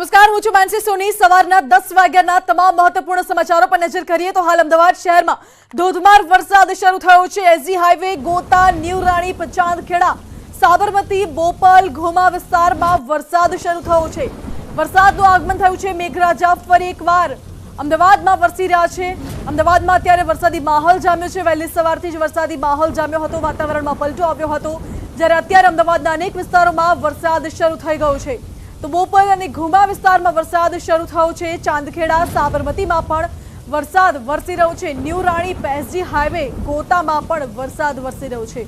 નમસ્કાર, હું છું માનસી સોની। સવારના 10 વાગ્યાના તમામ મહત્વપૂર્ણ સમાચારો પર નજર કરીએ તો હાલ અમદાવાદ શહેરમાં ધોધમાર વરસાદ શરૂ થયો છે। એસજી હાઈવે, ગોતા, ન્યૂ રાણી, ચાંદખેડા, સાબરમતી, બોપલ, ઘુમા વિસ્તારમાં વરસાદ શરૂ થયો છે। વરસાદનું આગમન થયું છે। મેઘરાજા ફરી એકવાર અમદાવાદમાં વરસી રહ્યા છે। અમદાવાદમાં અત્યારે વરસાદી માહોલ જામ્યો છે। વહેલી સવારથી જ વરસાદી માહોલ જામ્યો હતો, વાતાવરણમાં પલટો આવ્યો હતો, જ્યારે અત્યારે અમદાવાદના અનેક વિસ્તારોમાં વરસાદ શરૂ થઈ ગયો છે। તો બોપલ અને ઘુમા વિસ્તારમાં વરસાદ શરૂ થયો છે। ચાંદખેડા, સાબરમતીમાં પણ વરસાદ વરસી રહ્યો છે। ન્યૂ રાણી, એસજી હાઈવે, ગોતામાં પણ વરસાદ વરસી રહ્યો છે।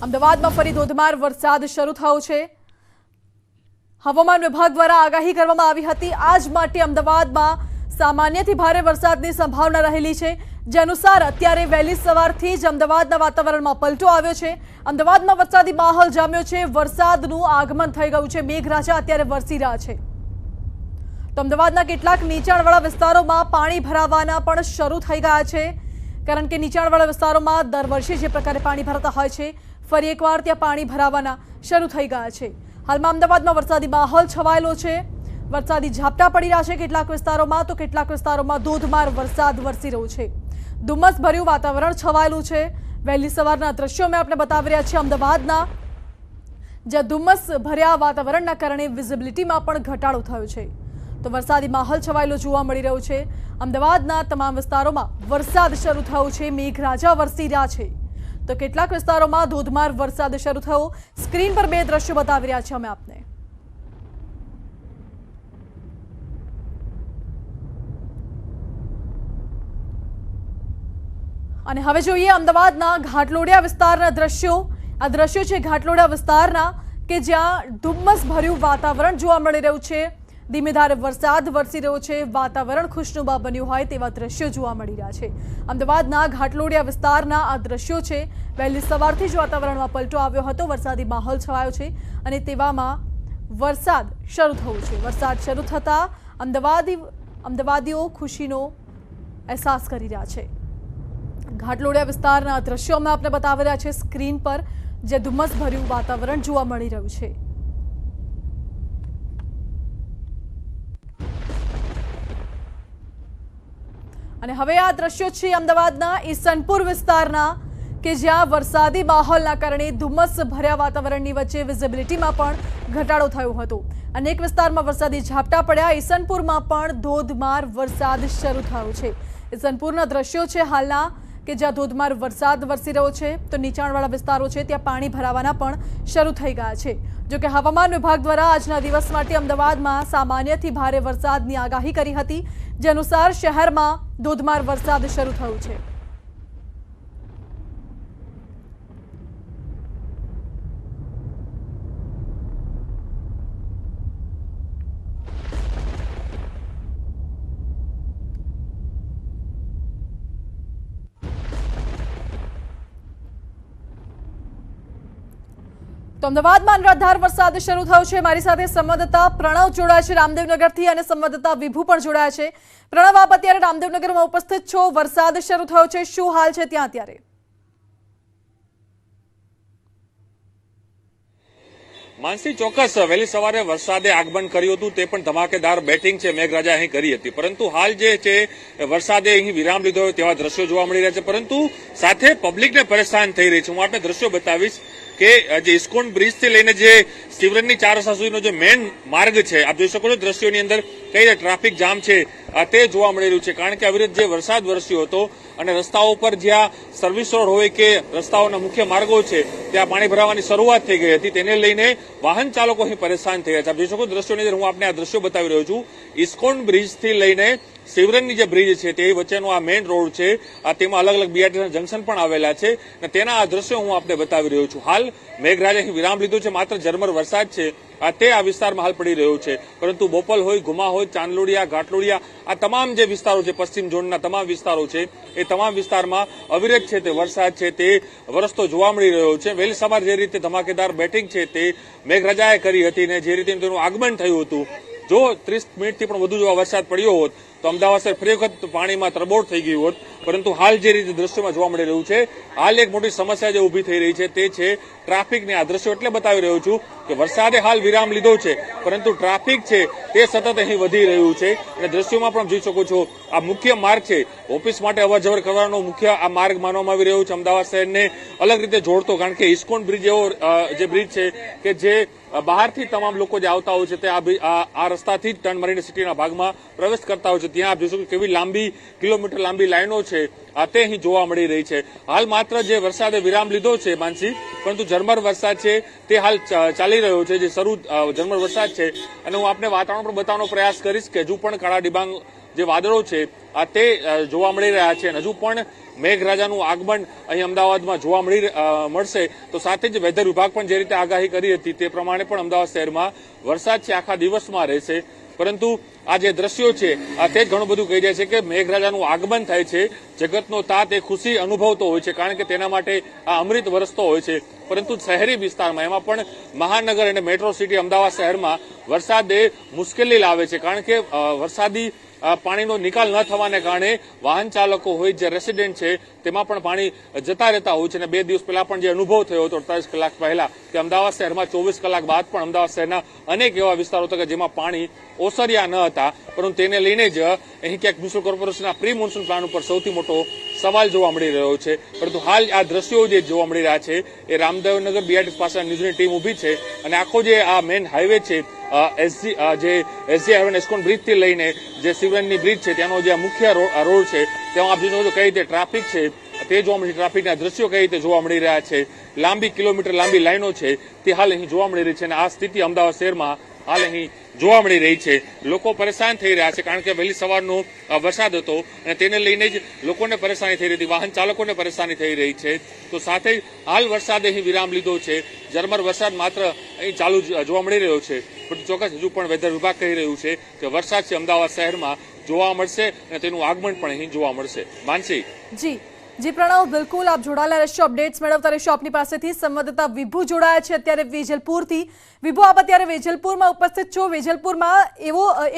અમદાવાદમાં ફરી ધોધમાર વરસાદ શરૂ થયો છે। હવામાન વિભાગ દ્વારા આગાહી કરવામાં આવી હતી। આજ માટે અમદાવાદમાં સામાન્યથી ભારે વરસાદની સંભાવના રહેલી છે, જે અનુસાર અત્યારે વહેલી સવારથી જ અમદાવાદના વાતાવરણમાં પલટો આવ્યો છે। અમદાવાદમાં વરસાદી માહોલ જામ્યો છે। વરસાદનું આગમન થઈ ગયું છે। મેઘરાજા અત્યારે વરસી રહ્યા છે। તો અમદાવાદના કેટલાક નીચાણવાળા વિસ્તારોમાં પાણી ભરાવાના પણ શરૂ થઈ ગયા છે, કારણ કે નીચાણવાળા વિસ્તારોમાં દર વર્ષે જે પ્રકારે પાણી ભરાતા હોય છે, ફરી એકવાર ત્યાં પાણી ભરાવાના શરૂ થઈ ગયા છે। હાલમાં અમદાવાદમાં વરસાદી માહોલ છવાયેલો છે। વરસાદી ઝાપટા પડી રહ્યા છે કેટલાક વિસ્તારોમાં, તો કેટલાક વિસ્તારોમાં ધોધમાર વરસાદ વરસી રહ્યો છે। ધુમ્મસભર્યું વાતાવરણ છવાયેલું છે। વહેલી સવારના દ્રશ્યો મેં આપણે બતાવી રહ્યા છીએ અમદાવાદના, જ્યાં ધુમ્મસ ભર્યા વાતાવરણના કારણે વિઝિબિલિટીમાં પણ ઘટાડો થયો છે। તો વરસાદી માહોલ છવાયેલો જોવા મળી રહ્યો છે। અમદાવાદના તમામ વિસ્તારોમાં વરસાદ શરૂ થયો છે। મેઘરાજા વરસી રહ્યા છે। તો કેટલાક વિસ્તારોમાં ધોધમાર વરસાદ શરૂ થયો। સ્ક્રીન પર બે દ્રશ્યો બતાવી રહ્યા છીએ અમે આપને। અને હવે જોઈએ અમદાવાદના ઘાટલોડિયા વિસ્તારના દ્રશ્યો। આ દ્રશ્યો છે ઘાટલોડિયા વિસ્તારના, કે જ્યાં ધુમ્મસ ભર્યું વાતાવરણ જોવા મળી રહ્યું છે। ધીમે ધારે વરસાદ વરસી રહ્યો છે। વાતાવરણ ખુશનુમા બન્યું હોય તેવા દ્રશ્યો જોવા મળી રહ્યા છે। અમદાવાદના ઘાટલોડિયા વિસ્તારના આ દ્રશ્યો છે। વહેલી સવારથી જ વાતાવરણમાં પલટો આવ્યો હતો, વરસાદી માહોલ છવાયો છે, અને તેવામાં વરસાદ શરૂ થયો છે। વરસાદ શરૂ થતાં અમદાવાદીઓ ખુશીનો અહેસાસ કરી રહ્યા છે। ઘાટલોડિયા વિસ્તારના દ્રશ્યો અમે આપને બતાવી રહ્યા છે સ્ક્રીન પર, જે ધુમ્મસ ભર્યું વાતાવરણ જોવા મળી રહ્યું છે। અને હવે આ દ્રશ્યો છે અમદાવાદના ઈસનપુર વિસ્તારના, કે જ્યાં વરસાદી માહોલના કારણે ધુમ્મસ ભર્યા વાતાવરણની વચ્ચે વિઝિબિલિટીમાં પણ ઘટાડો થયો હતો। અનેક વિસ્તારમાં વરસાદી ઝાપટા પડ્યા। ઈસનપુરમાં પણ ધોધમાર વરસાદ શરૂ થયો છે। ઈસનપુરના દ્રશ્યો છે હાલના, કે જ્યાં ધોધમાર વરસાદ વરસી રહ્યો છે। તો નીચાણવાળા વિસ્તારો છે ત્યાં પાણી ભરાવાના પણ શરૂ થઈ ગયા છે। જોકે હવામાન વિભાગ દ્વારા આજના દિવસ માટે અમદાવાદમાં સામાન્યથી ભારે વરસાદની આગાહી કરી હતી, જે અનુસાર શહેરમાં ધોધમાર વરસાદ શરૂ થયો છે। તો અમદાવાદમાં અનરાધાર વરસાદ શરૂ થયો છે। મારી સાથે સંવાદદાતા પ્રણવ જોડાયા છે રામદેવનગરથી, અને સંવાદદાતા વિભુ પણ જોડાયા છે। પ્રણવ, આપ અત્યારે રામદેવનગરમાં ઉપસ્થિત છો। વરસાદ શરૂ થયો છે, શું હાલ છે ત્યાં અત્યારે? માનસી, ચોક્કસ વહેલી સવારે વરસાદે આગમન કર્યું હતું, તે પણ ધમાકેદાર બેટિંગ છે મેઘરાજા અહીં કરી હતી, પરંતુ હાલ જે છે વરસાદે અહીં વિરામ લીધો હોય તેવા દ્રશ્યો જોવા મળી રહ્યા છે, પરંતુ સાથે પબ્લિકને પરેશાન થઈ રહી છે। હું આપને દ્રશ્યો બતાવીશ કે જે ઇસ્કોન બ્રિજથી લઈને જે શિવરજની 4 રસ્તા સુધીનો જે મેઇન માર્ગ છે, આપ જોઈ શકો છો દ્રશ્યોની અંદર કઈ રીતે ટ્રાફિક જામ છે તે જોવા મળી રહ્યું છે, કારણ કે અવિરત જે વરસાદ વરસ્યો હતો અને રસ્તાઓ પર જ્યાં સર્વિસ રોડ હોય કે રસ્તાઓના મુખ્ય માર્ગો છે ત્યાં પાણી ભરાવાની શરૂઆત થઈ ગઈ હતી, તેને લઈને વાહન ચાલકો અહીં પરેશાન થઈ રહ્યા છે। આપ જોઈ શકો દ્રશ્યોની અંદર હું આપને આ દ્રશ્યો બતાવી રહ્યો છું। ઇસ્કોન બ્રિજથી લઈને શિવરજની જે બ્રિજ છે તે વચ્ચેનો આ મેઇન રોડ છે, તેમાં અલગ અલગ બીઆરટીના જંકશન પણ આવેલા છે, અને તેના આ દ્રશ્યો હું આપને બતાવી રહ્યો છું। હાલ મેઘરાજાએ અહીં વિરામ લીધો છે, માત્ર ઝરમર વરસાદ છે તે આ વિસ્તારમાં હાલ પડી રહ્યો છે, પરંતુ બોપલ હોય, ઘુમા હોય, ચાંદલોડિયા, ઘાટલોડિયા, આ તમામ જે વિસ્તારો છે, પશ્ચિમ ઝોનના તમામ વિસ્તારો છે, એ તમામ વિસ્તારમાં અવિરત છે તે વરસાદ છે તે વરસતો જોવા મળી રહ્યો છે। વહેલી સવાર જે રીતે ધમાકેદાર બેટિંગ છે તે મેઘરાજાએ કરી હતી, ને જે રીતે તેનું આગમન થયું હતું, જો 30 મિનિટથી પણ વધુ જો વરસાદ પડ્યો હોત તો અમદાવાદ શહેર ફરી વખત પાણીમાં તરબોળ થઈ ગયું હોત. પરંતુ હાલ જે રીતે દ્રશ્યોમાં જોવા મળી રહ્યું છે, હાલ એક મોટી સમસ્યા જે ઊભી થઈ રહી છે તે છે ટ્રાફિકની. આ દ્રશ્યો એટલે બતાવી રહ્યો છું કે વરસાદે હાલ વિરામ લીધો છે, પરંતુ ટ્રાફિક છે તે સતત અહીં વધી રહ્યું છે. અને દ્રશ્યોમાં પણ જોઈ શકો છો, આ મુખ્ય માર્ગ છે, ઓફિસ માટે અવરજવર કરવાનો મુખ્ય આ માર્ગ માનવામાં આવી રહ્યો છે. અમદાવાદ શહેરને અલગ રીતે જોડતો, કારણ કે ઇસ્કોન બ્રિજ એવો જે બ્રિજ છે કે જે બહારથી તમામ લોકો જે આવતા હોય છે તે આ રસ્તાથી જ ટર્ન મારીને સિટીના ભાગમાં પ્રવેશ કરતા હોય છે. ત્યાં આપ જોઈ શકો કેવી લાંબી કિલોમીટર લાંબી લાઈનો છે તે અહીં જોવા મળી રહી છે. હાલ માત્ર જે વરસાદે વિરામ લીધો છે માનસી, પરંતુ ઝરમર વરસાદ છે તે હાલ ચાલી રહ્યો છે. જે શરૂ ઝરમર વરસાદ છે, અને હું આપને વાતાવરણ પણ બતાવવાનો પ્રયાસ કરીશ કે હજુ પણ કાળા ડિબાંગ જે વાદળો છે તે જોવા મળી રહ્યા છે. હજુ પણ મેઘરાજાનું આગમન અહીં અમદાવાદમાં જોવા મળશે. તો સાથે જ વેધર વિભાગ પણ જે રીતે આગાહી કરી હતી તે પ્રમાણે પણ અમદાવાદ શહેરમાં વરસાદ છે આખા દિવસમાં રહેશે. પરંતુ આ જે દ્રશ્યો છે તે જ ઘણું બધું કહી જાય છે કે મેઘરાજાનું આગમન થાય છે. જગતનો તાત એ ખુશી અનુભવતો હોય છે, કારણ કે તેના માટે આ અમૃત વરસતો હોય છે. પરંતુ શહેરી વિસ્તારમાં, એમાં પણ મહાનગર અને મેટ્રો સિટી અમદાવાદ શહેરમાં વરસાદ એ મુશ્કેલી લાવે છે. કારણ કે વરસાદી પાણીનો નિકાલ ન થવાને કારણે વાહન ચાલકો હોય, જે રેસિડેન્ટ છે, તેમાં પણ પાણી જતા રહેતા હોય છે. અને 2 દિવસ પહેલા પણ જે અનુભવ થયો હતો 48 કલાક પહેલા, કે અમદાવાદ શહેરમાં 24 કલાક બાદ પણ અમદાવાદ શહેરના અનેક એવા વિસ્તારો હતા કે જેમાં પાણી ઓસર્યા ન હતા. પરંતુ તેને લઈને જ અહીં ક્યાંક મ્યુનિસિપલ કોર્પોરેશનના પ્રી મોન્સૂન પ્લાન ઉપર સૌથી મોટો સવાલ જોવા મળી રહ્યો છે. પરંતુ હાલ આ દ્રશ્યો જે જોવા મળી રહ્યા છે એ રામદેવનગર બીઆરટીએસ પાસે ન્યૂઝની ટીમ ઊભી છે. અને આખો જે આ મેઇન હાઈવે છે, એસજી હાઈવે ઇસ્કોન બ્રિજ થી લઈને જે શિવરણની બ્રિજ છે ત્યાંનો જે મુખ્ય રોડ છે, ત્યાં આપ જોઈ શકો છો કઈ રીતે ટ્રાફિક છે તે જોવા મળી. ટ્રાફિકના દ્રશ્યો કઈ રીતે જોવા મળી રહ્યા છે, લાંબી કિલોમીટર લાંબી લાઈનો છે તે હાલ અહીં જોવા મળી રહી છે. અને આ સ્થિતિ અમદાવાદ શહેરમાં હાલ અહીં જોવા મળી રહી છે. લોકો પરેશાન થઈ રહ્યા છે, કારણ કે વહેલી સવારનો વરસાદ હતો અને તેને લઈને જ લોકોને પરેશાની થઈ રહી હતી, વાહન ચાલકોને પરેશાની થઈ રહી છે. તો સાથે હાલ વરસાદે અહીં વિરામ લીધો છે. ઝરમર વરસાદ માત્ર અહીં ચાલુ જોવા મળી રહ્યો છે, પરંતુ ચોક્કસ હજુ પણ વેધર વિભાગ કહી રહ્યું છે કે વરસાદ છે અમદાવાદ શહેરમાં જોવા મળશે અને તેનું આગમન પણ અહીં જોવા મળશે. માનસી. જી પ્રણવ, બિલકુલ આપ જોડાયેલા રહેશો, અપડેટ્સ મેળવતા રહેશો આપની પાસેથી. સંવાદદાતા વિભુ જોડાયા છે અત્યારે વેજલપુરથી. વિભુ, આપ અત્યારે વેજલપુરમાં ઉપસ્થિત છો. વેજલપુરમાં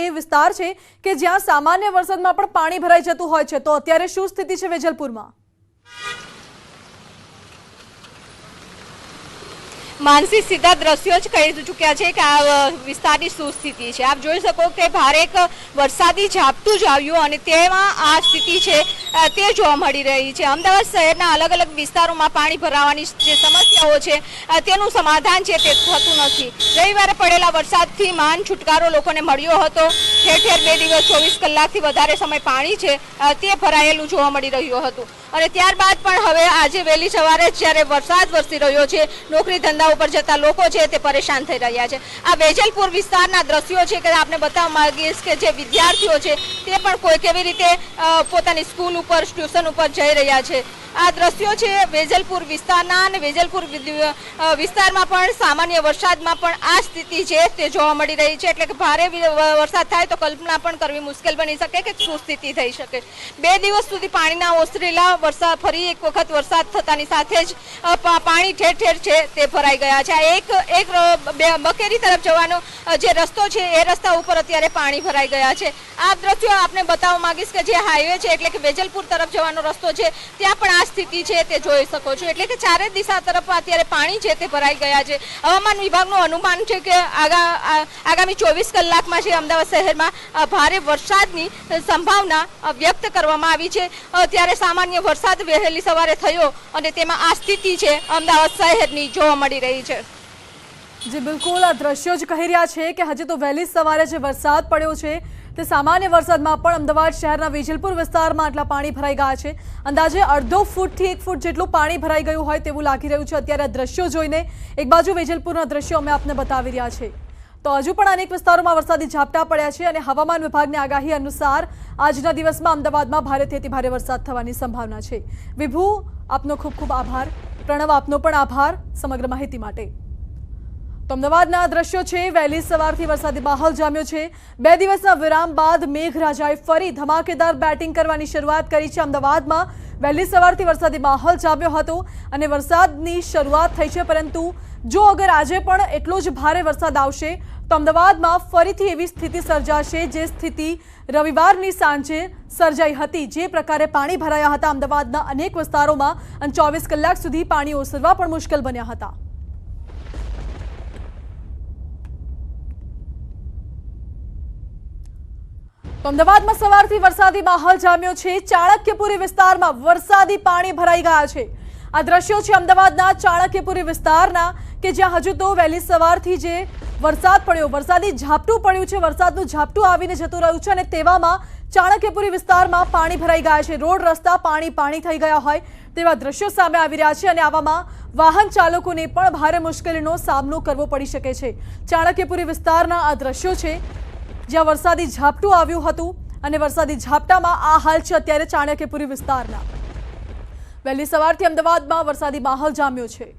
એ વિસ્તાર છે કે જ્યાં સામાન્ય વરસાદમાં પણ પાણી ભરાઈ જતું હોય છે, તો અત્યારે શું સ્થિતિ છે વેજલપુરમાં? માનસી, સીધા દ્રશ્યો જ કહી ચૂક્યા છે કે આ વિસ્તારની શું સ્થિતિ છે. આપ જોઈ શકો કે ભારે એક વરસાદી ઝાપટું જ આવ્યું અને તેમાં આ સ્થિતિ છે તે જોવા મળી રહી છે. અમદાવાદ શહેરના અલગ અલગ વિસ્તારોમાં પાણી ભરાવાની જે સમસ્યાઓ છે તેનું સમાધાન છે તે થતું નથી. રવિવારે પડેલા વરસાદથી માન છુટકારો લોકોને મળ્યો હતો. ઠેર ઠેર 2 દિવસ 24 કલાકથી વધારે સમય પાણી છે તે ભરાયેલું જોવા મળી રહ્યું હતું. અને ત્યારબાદ પણ હવે આજે વહેલી સવારે જ્યારે વરસાદ વરસી રહ્યો છે, નોકરી ધંધા ઉપર જતા લોકો છે તે પરેશાન થઈ રહ્યા છે. આ વેજલપુર વિસ્તારના દ્રશ્યો છે કે આપણે બતાવવા માંગીશ કે જે વિદ્યાર્થીઓ છે તે પણ કોઈ કેવી રીતે પોતાની સ્કૂલ ઉપર, ટ્યુશન ઉપર જઈ રહ્યા છે. આ દ્રશ્યો છે વેજલપુર વિસ્તારના. અને વેજલપુર વિસ્તારમાં પણ સામાન્ય વરસાદમાં પણ આ સ્થિતિ છે તે જોવા મળી રહી છે. એટલે કે ભારે વરસાદ થાય તો કલ્પના પણ કરવી મુશ્કેલ બની શકે કે શું સ્થિતિ થઈ શકે. 2 દિવસ સુધી પાણીના ઓસરેલા વરસાદ ફરી એક વખત વરસાદ થતાની સાથે જ પાણી ઠેર ઠેર છે તે ભરાઈ ગયા છે. એક બકેરી તરફ જવાનો જે રસ્તો છે એ રસ્તા ઉપર અત્યારે પાણી ભરાઈ ગયા છે. આ દ્રશ્યો આપને બતાવવા માંગીશ કે જે હાઈવે છે એટલે કે વેજલપુર તરફ જવાનો રસ્તો છે ત્યાં પણ આ સ્થિતિ છે તે જોઈ શકો છો. એટલે કે ચારે દિશા તરફ અત્યારે પાણી છે તે ભરાઈ ગયા છે. હવામાન વિભાગનું અનુમાન છે કે આગામી 24 કલાકમાં છે અમદાવાદ શહેરમાં ભારે વરસાદની સંભાવના વ્યક્ત કરવામાં આવી છે. ત્યારે સામાન્ય વરસાદ વહેલી સવારે થયો અને તેમાં આ સ્થિતિ છે અમદાવાદ શહેરની જોવા મળી રહી છે. જી બિલકુલ, આ દ્રશ્યો જ કહી રહ્યા છે કે હજી તો વહેલી સવારે જે વરસાદ પડ્યો છે તે સામાન્ય વરસાદમાં પણ અમદાવાદ શહેરના વેજલપુર વિસ્તારમાં આટલા પાણી ભરાઈ ગયા છે. અંદાજે 1.5 ફૂટથી 1 ફૂટ જેટલું પાણી ભરાઈ ગયું હોય તેવું લાગી રહ્યું છે અત્યારે આ દ્રશ્યો જોઈને. એક બાજુ વેજલપુરના દ્રશ્યો અમે આપને બતાવી રહ્યા છે, તો હજુ પણ અનેક વિસ્તારોમાં વરસાદી ઝાપટા પડ્યા છે અને હવામાન વિભાગની આગાહી અનુસાર આજના દિવસમાં અમદાવાદમાં ભારેથી અતિભારે વરસાદ થવાની સંભાવના છે. વિભુ, આપનો ખૂબ ખૂબ આભાર. પ્રણવ, આપનો પણ આભાર સમગ્ર માહિતી માટે. તો અમદાવાદના દ્રશ્યો છે. વહેલી સવારથી વરસાદી માહોલ જામ્યો છે. 2 દિવસના વિરામ બાદ મેઘરાજાએ ફરી ધમાકેદાર બેટિંગ કરવાની શરૂઆત કરી છે. અમદાવાદમાં વહેલી સવારથી વરસાદી માહોલ જામ્યો હતો અને વરસાદની શરૂઆત થઈ છે, પરંતુ જો અગર આજે પણ એટલો જ ભારે વરસાદ આવશે તો અમદાવાદમાં ફરીથી એવી સ્થિતિ સર્જાશે જે સ્થિતિ રવિવારની સાંજે સર્જાઈ હતી। જે પ્રકારે પાણી ભરાયા હતા અમદાવાદના અનેક વિસ્તારોમાં અને 24 કલાક સુધી પાણી ઓસરવા પણ મુશ્કેલ બન્યા હતા। અમદાવાદમાં સવારથી વરસાદી માહોલ જામ્યો છે। ચાણક્યપુરી વિસ્તારમાં વરસાદી પાણી ભરાઈ ગયા છે। આ દ્રશ્યો છે અમદાવાદના ચાણક્યપુરી વિસ્તારના કે જ્યાં હજુ તો વહેલી સવારથી જે વરસાદ પડ્યો, વરસાદી ઝાપટું પડ્યું છે, વરસાદનું ઝાપટું આવીને જતું રહ્યું છે અને તેવામાં ચાણક્યપુરી વિસ્તારમાં પાણી ભરાઈ ગયા છે। રોડ રસ્તા પાણી થઈ ગયા હોય તેવા દ્રશ્યો સામે આવી રહ્યા છે અને આવામાં વાહન ચાલકોને પણ ભારે મુશ્કેલીનો સામનો કરવો પડી શકે છે। ચાણક્યપુરી વિસ્તારના આ દ્રશ્યો છે જ્યાં વરસાદી ઝાપટું આવ્યું હતું અને વરસાદી ઝાપટામાં આ હાલ છે અત્યારે ચાણક્યપુરી વિસ્તારના। વહેલી સવારથી અમદાવાદમાં વરસાદી માહોલ જામ્યો છે।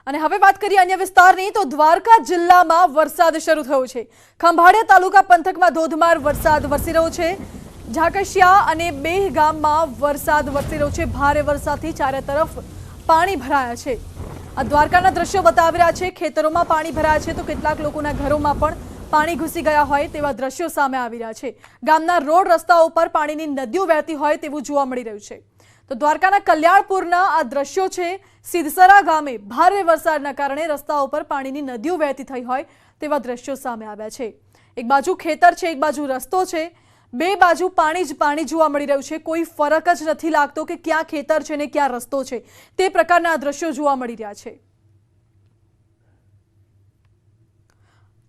અને હવે વાત કરીએ અન્ય વિસ્તારની તો દ્વારકા જિલ્લામાં વરસાદ શરૂ થયો છે। ખંભાળિયા તાલુકા પંથકમાં ધોધમાર વરસાદ વરસી રહ્યો છે। ઝાકશિયા અને બેહ ગામમાં વરસાદ વરસી રહ્યો છે। ભારે વરસાદથી ચારે તરફ પાણી ભરાયા છે। આ દ્વારકાના દ્રશ્યો બતાવી રહ્યા છે। ખેતરોમાં પાણી ભરાયા છે તો કેટલાક લોકોના ઘરોમાં પણ પાણી ઘૂસી ગયા હોય તેવા દ્રશ્યો સામે આવી રહ્યા છે। ગામના રોડ રસ્તાઓ પર પાણીની નદીઓ વહેતી હોય તેવું જોવા મળી રહ્યું છે। તો દ્વારકાના કલ્યાણપુરના આ દ્રશ્યો છે। સિદ્ધસરા ગામે ભારે વરસાદના કારણે રસ્તાઓ પર પાણીની નદીઓ વહેતી થઈ હોય તેવા દ્રશ્યો સામે આવ્યા છે। એક બાજુ ખેતર છે, એક બાજુ રસ્તો છે, બે બાજુ પાણી જ પાણી જોવા મળી રહ્યું છે। કોઈ ફરક જ નથી લાગતો કે ક્યાં ખેતર છે ને ક્યાં રસ્તો છે। તે પ્રકારના આ દ્રશ્યો જોવા મળી રહ્યા છે।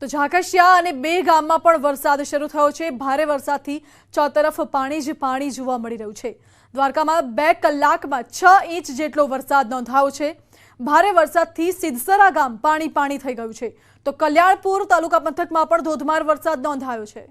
તો ઝાકશિયા અને બે ગામમાં પણ વરસાદ શરૂ થયો છે। ભારે વરસાદથી ચોતરફ પાણી જ પાણી જોવા મળી રહ્યું છે। દ્વારકામાં 2 કલાકમાં 6 ઇંચ જેટલો વરસાદ નોંધાયો છે। ભારે વરસાદથી સિદ્ધસરા ગામ પાણી થઈ ગયું છે તો કલ્યાણપુર તાલુકા પંથકમાં પણ ધોધમાર વરસાદ નોંધાયો છે।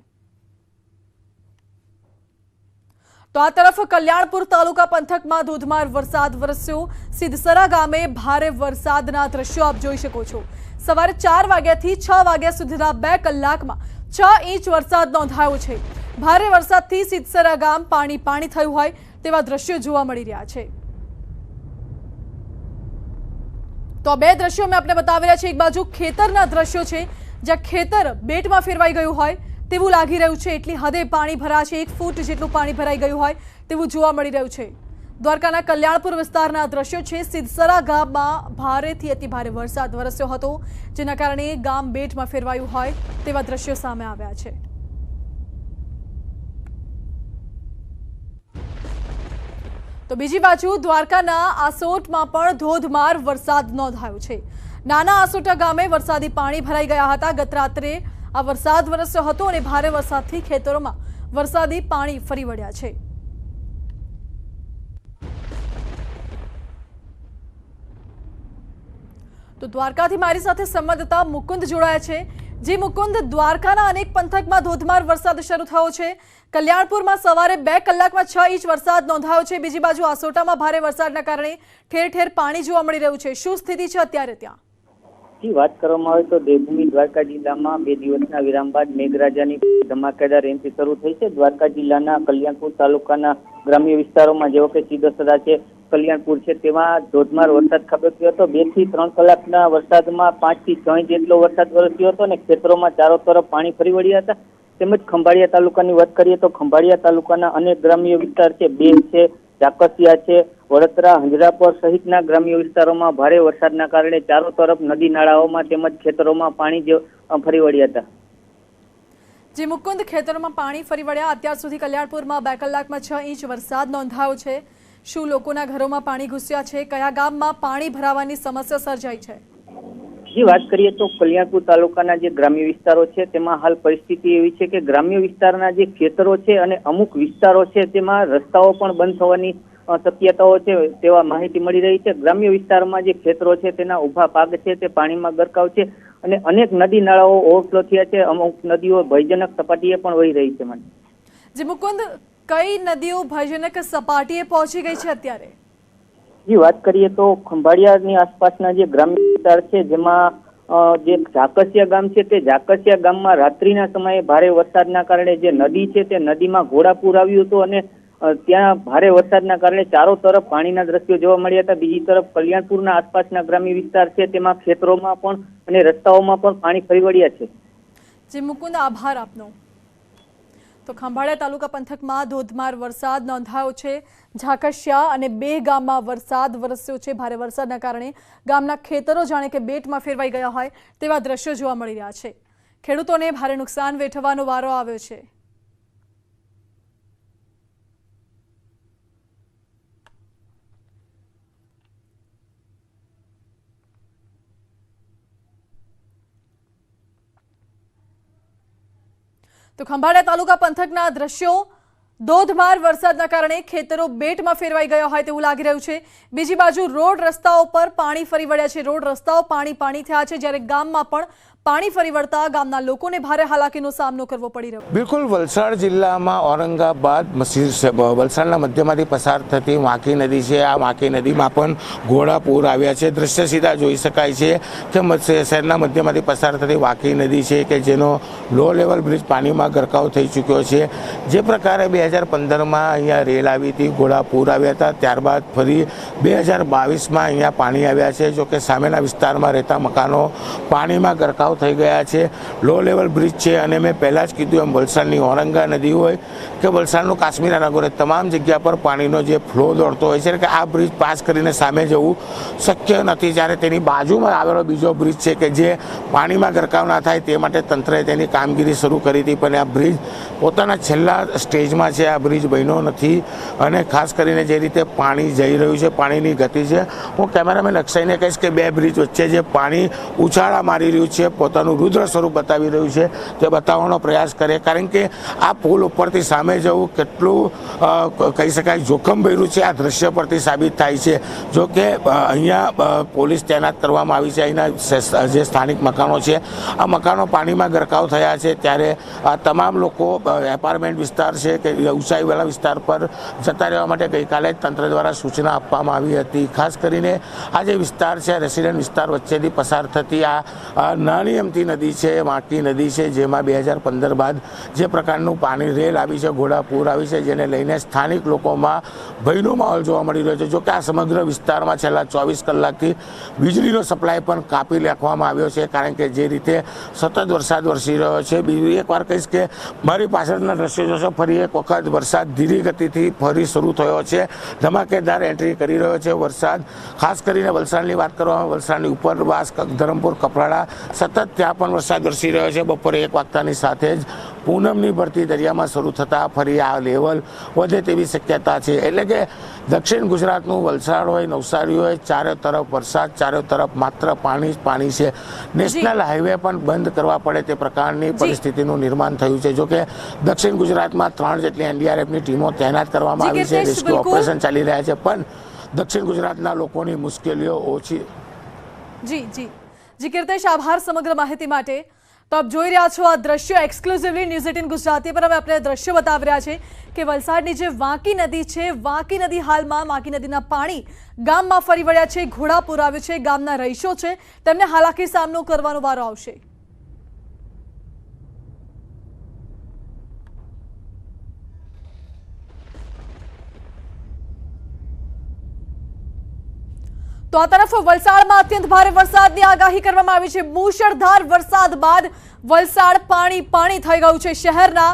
તો આ તરફ કલ્યાણપુર તાલુકા પંથકમાં ધોધમાર વરસાદ વરસ્યો। સિદ્ધસરા ગામે ભારે વરસાદના દ્રશ્યો આપ જોઈ શકો છો। સવારે 4 વાગ્યાથી 6 વાગ્યા સુધીના 2 કલાકમાં 6 ઇંચ વરસાદ નોંધાયો છે। ભારે વરસાદથી સિદ્ધસરા ગામ પાણી થયું હોય તેવા દ્રશ્યો જોવા મળી રહ્યા છે। તો બે દ્રશ્યો મેં આપને બતાવી રહ્યા છે। એક બાજુ ખેતરના દ્રશ્યો છે જ્યાં ખેતર બેટમાં ફેરવાઈ ગયું હોય તેવું લાગી રહ્યું છે। એટલી હદે પાણી ભરાયા છે। 1 ફૂટ જેટલું પાણી ભરાઈ ગયું હોય તેવું જોવા મળી રહ્યું છે। દ્વારકાના કલ્યાણપુર વિસ્તારના દ્રશ્યો છે। સિદ્ધસરા ગામમાં ભારેથી અતિ ભારે વરસાદ વરસ્યો હતો જેના કારણે ગામ બેટમાં ફેરવાયું હોય તેવા દ્રશ્યો સામે આવ્યા છે। તો બીજી બાજુ દ્વારકાના આસોટમાં પણ ધોધમાર વરસાદ નોંધાયો છે। નાના આસોટા ગામે વરસાદી પાણી ભરાઈ ગયા હતા। ગત રાત્રે આ વરસાદ વરસ્યો હતો અને ભારે વરસાદથી ખેતરોમાં વરસાદી પાણી ફરી વળ્યા છે। તો દ્વારકાથી મારી સાથે સંવાદદાતા મુકુંદ જોડાયા છે। જે મુકુંદ, દ્વારકાના અનેક પંથકમાં ધોધમાર વરસાદ શરૂ થયો છે। કલ્યાણપુરમાં સવારે 2 કલાકમાં 6 ઇંચ વરસાદ નોંધાયો છે। બીજી બાજુ આસોટામાં ભારે વરસાદના કારણે ઠેર ઠેર પાણી જોવા મળી રહ્યું છે। શું સ્થિતિ છે અત્યારે ત્યાં? વાત કરવામાં આવે તો દેવભૂમિ દ્વારકા જિલ્લામાં 2 દિવસના વિરામ બાદ મેઘરાજાની ધમાકેદાર એન્ટ્રી શરૂ થઈ છે। દ્વારકા જિલ્લાના કલ્યાણપુર તાલુકાના ગ્રામ્ય વિસ્તારોમાં જેવો કે સિદ્ધસરા છે, કલ્યાણપુર છે, તેમાં ધોધમાર વરસાદ ખાબક્યો હતો। 2 થી 3 કલાકના વરસાદમાં 5 થી 6 ઇંચ જેટલો વરસાદ વરસ્યો હતો અને ખેતરોમાં ચારો તરફ પાણી ફરી વળ્યા હતા। તેમજ ખંભાળિયા તાલુકાની વાત કરીએ તો ખંભાળિયા તાલુકાના અનેક ગ્રામ્ય વિસ્તાર છે, બેહ છે, ઝાકશિયા છે, વડોદરા, હંજરાપર સહિતના ગ્રામ્ય વિસ્તારોમાં ભારે વરસાદના કારણે ચારો તરફ નદી નાળાઓમાં તેમજ ખેતરોમાં પાણી ફરી વળ્યા હતા। જે મુકુંદ, ખેતરોમાં પાણી ફરી વળ્યા। અત્યાર સુધી કલ્યાણપુરમાં 2 કલાકમાં 6 ઇંચ વરસાદ નોંધાયો છે। શું લોકોના ઘરોમાં પાણી ઘૂસ્યા છે? કયા ગામમાં પાણી ભરાવાની સમસ્યા સર્જાઈ છે? વાત કરીએ તો કલ્યાણપુર તાલુકાના જે ગ્રામ્ય વિસ્તારો છે તેમાં હાલ પરિસ્થિતિ એવી છે કે ગ્રામ્ય વિસ્તારના જે ખેતરો છે અને અમુક વિસ્તારો છે તેમાં રસ્તાઓ પણ બંધ થવાની શક્યતાઓ છે તેવા માહિતી મળી રહી છે। ગ્રામ્ય વિસ્તારમાં જે ખેતરો છે તેના ઉભા પાક છે તે પાણીમાં ગરકાવ છે અને અનેક નદી નાળાઓ ઓવરફ્લો થયા છે। અમુક નદીઓ ભયજનક સપાટીએ પણ વહી રહી છે। જે મુકુંદ, કઈ નદીઓ ભયજનક સપાટીએ પહોંચી ગઈ છે અત્યારે? વાત કરીએ તો ખંભાળિયાની આસપાસના જે ગ્રામ્ય વિસ્તાર છે જેમાં જે ઝાકસિયા ગામ છે તે ઝાકસિયા ગામમાં રાત્રિના સમયે ભારે વરસાદના કારણે જે નદી છે તે નદીમાં ઘોડાપૂર આવ્યું હતું અને ત્યાં ભારે વરસાદના કારણે ચારો તરફ પાણીના દ્રશ્યો જોવા મળ્યા હતા. બીજી તરફ કલ્યાણપુરના આસપાસના ગ્રામ્ય વિસ્તાર છે તેમાં ખેતરોમાં પણ અને રસ્તાઓમાં પણ પાણી ફરી વળ્યા છે. જી મુકુંદ, આભાર આપનો. તો ખંભાળિયા તાલુકા પંથકમાં ધોધમાર વરસાદ નોંધાયો છે. ઝાકસિયા અને 2 ગામમાં વરસાદ વરસ્યો છે. ભારે વરસાદના કારણે ગામના ખેતરો જાણે કે બેટમાં ફેરવાઈ ગયા હોય તેવા દ્રશ્યો જોવા મળી રહ્યા છે. ખેડૂતોને ભારે નુકસાન વેઠવાનો વારો આવ્યો છે. તો ખંભાળિયા તાલુકા પંથકના દ્રશ્યો ધોધમાર વરસાદના કારણે ખેતરો બેટમાં ફેરવાઈ ગયા હોય તેવું લાગી રહ્યું છે. બીજી બાજુ રોડ રસ્તાઓ પર પાણી ફરી વળ્યા છે. રોડ રસ્તાઓ પાણી થયા છે, જ્યારે ગામમાં પણ પાણી ફરી વળતા ગામના લોકોને ભારે હાલાકીનો સામનો કરવો પડી રહ્યો. બિલકુલ, વલસાડ જિલ્લામાં ઔરંગાબાદ વલસાડના મધ્યમાંથી પસાર થતી વાંકી નદી છે. આ વાંકી નદીમાં પણ ઘોડાપૂર આવ્યા છે. દ્રશ્ય સીધા જોઈ શકાય છે કે શહેરના મધ્યમાંથી પસાર થતી વાંકી નદી છે કે જેનો લો લેવલ બ્રિજ પાણીમાં ગરકાવ થઈ ચૂક્યો છે. જે પ્રકારે 2015માં અહીંયા રેલ આવી હતી, ઘોડાપૂર આવ્યા હતા, ત્યારબાદ ફરી 2022માં અહીંયા પાણી આવ્યા છે. જો કે સામેના વિસ્તારમાં રહેતા મકાનો પાણીમાં ગરકાવ થઈ ગયા છે. લો લેવલ બ્રિજ છે અને મેં પહેલાં જ કીધું એમ વલસાડની ઔરંગા નદી હોય કે વલસાડનું કાશ્મીરના નગર, તમામ જગ્યા પર પાણીનો જે ફ્લો દોડતો હોય છે કે આ બ્રિજ પાસ કરીને સામે જવું શક્ય નથી. જ્યારે તેની બાજુમાં આવેલો બીજો બ્રિજ છે કે જે પાણીમાં ગરકાવ ના થાય તે માટે તંત્રએ તેની કામગીરી શરૂ કરી હતી, પણ આ બ્રિજ પોતાના છેલ્લા સ્ટેજમાં છે. આ બ્રિજ બન્યો નથી અને ખાસ કરીને જે રીતે પાણી જઈ રહ્યું છે, પાણીની ગતિ છે, હું કેમેરામેન અક્ષયને કહીશ કે 2 બ્રિજ વચ્ચે જે પાણી ઉછાળા મારી રહ્યું છે, પોતાનું રુદ્ર સ્વરૂપ બતાવી રહ્યું છે, તે બતાવવાનો પ્રયાસ કરે. કારણ કે આ પુલ ઉપરથી સામે જવું કેટલું કહી શકાય જોખમભર્યું છે આ દ્રશ્ય પરથી સાબિત થાય છે. જો કે અહીંયા પોલીસ તૈનાત કરવામાં આવી છે. અહીંના જે સ્થાનિક મકાનો છે આ મકાનો પાણીમાં ગરકાવ થયા છે, ત્યારે આ તમામ લોકો એપાર્ટમેન્ટ વિસ્તાર છે કે ઊંચાઈવાળા વિસ્તાર પર જતા રહેવા માટે ગઈકાલે જ તંત્ર દ્વારા સૂચના આપવામાં આવી હતી. ખાસ કરીને આ જે વિસ્તાર છે રેસિડેન્ટ વિસ્તાર વચ્ચેથી પસાર થતી આ નાની અમથી નદી છે, વાંકી નદી છે, જેમાં 2015 બાદ જે પ્રકારનું પાણી રેલ આવી છે, ઘોડાપૂર આવી છે, જેને લઈને સ્થાનિક લોકોમાં ભયનો માહોલ જોવા મળી રહ્યો છે. જો કે આ સમગ્ર વિસ્તારમાં છેલ્લા 24 કલાકથી વીજળીનો સપ્લાય પણ કાપી નાખવામાં આવ્યો છે, કારણ કે જે રીતે સતત વરસાદ વરસી રહ્યો છે. બીજું એકવાર કહીશ કે મારી પાછળના દ્રશ્યો જોશો, ફરી એક વખત વરસાદ ધીરી ગતિથી ફરી શરૂ થયો છે. ધમાકેદાર એન્ટ્રી કરી રહ્યો છે વરસાદ. ખાસ કરીને વલસાડની વાત કરવામાં, વલસાડની ઉપરવાસ, ધરમપુર, કપરાડા, સતત ત્યાં પણ વરસાદ વરસી રહ્યો છે. બપોરે 1 વાગતાની સાથે જ પૂનમની ભરતી દરિયામાં શરૂ થતાં ફરી આ લેવલ વધે તેવી શક્યતા છે. એટલે કે દક્ષિણ ગુજરાતનું વલસાડ હોય, નવસારી હોય, ચારે તરફ વરસાદ, ચારે તરફ માત્ર પાણી જ પાણી છે. નેશનલ હાઈવે પણ બંધ કરવા પડે તે પ્રકારની પરિસ્થિતિનું નિર્માણ થયું છે. જો કે દક્ષિણ ગુજરાતમાં 3 જેટલી એનડીઆરએફની ટીમો તૈનાત કરવામાં આવી છે, રેસ્ક્યુ ઓપરેશન ચાલી રહ્યા છે, પણ દક્ષિણ ગુજરાતના લોકોની મુશ્કેલીઓ ઓછી. જી કીર્તેશ, આભાર સમગ્ર માહિતી માટે. તો આપ જોઈ રહ્યા છો આ દ્રશ્યો એક્સક્લુઝિવલી ન્યૂઝ 18 ગુજરાતી પર અમે આપણે દ્રશ્યો બતાવી રહ્યા છે કે વલસાડની જે વાંકી નદી છે, વાંકી નદી હાલમાં વાંકી નદીના પાણી ગામમાં ફરી વળ્યા છે, ઘોડાપૂર આવ્યું છે. ગામના રહીશો છે તેમને હાલાકી સામનો કરવાનો વારો આવશે. તો આ તરફ વલસાડમાં અત્યંત ભારે વરસાદની આગાહી કરવામાં આવી છે. મુશળધાર વરસાદ બાદ વલસાડ પાણી થઈ ગયું છે. શહેરના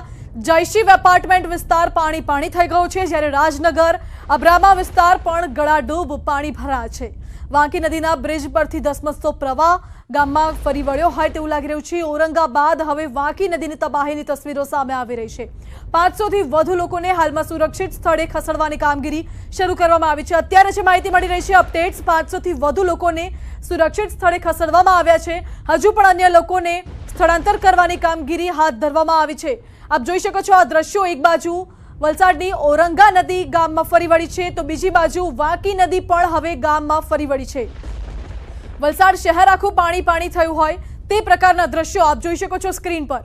જયશિવ એપાર્ટમેન્ટ વિસ્તાર પાણી થઈ ગયો છે, જ્યારે રાજનગર, અબ્રામા વિસ્તાર પણ ગળાડૂબ પાણી ભરાયા છે. વાંકી નદીના બ્રિજ પરથી ધસમસતો પ્રવાહ ગામમાં ફરી વળ્યો હોય તેવું લાગી રહ્યું છે. ઔરંગાબાદ હવે વાંકી નદીની તબાહીની તસવીરો સામે આવી રહી છે. 500 થી વધુ લોકોને હાલમાં સુરક્ષિત સ્થળે ખસેડવાની કામગીરી શરૂ કરવામાં આવી છે. અત્યારે જે માહિતી મળી રહી છે અપડેટ્સ, 500 થી વધુ લોકોને સુરક્ષિત સ્થળે ખસેડવામાં આવ્યા છે. હજુ પણ અન્ય લોકોને સ્થળાંતર કરવાની કામગીરી હાથ ધરવામાં આવી છે. આપ જોઈ શકો છો આ દ્રશ્યો. એક બાજુ વલસાડની ઔરંગા નદી ગામમાં ફરી વળી છે, તો બીજી બાજુ વાંકી નદી પણ હવે ગામમાં ફરી વળી છે. વલસાડ શહેર આખું પાણી થયું હોય તે પ્રકારના દ્રશ્યો આપ જોઈ શકો છો સ્ક્રીન પર.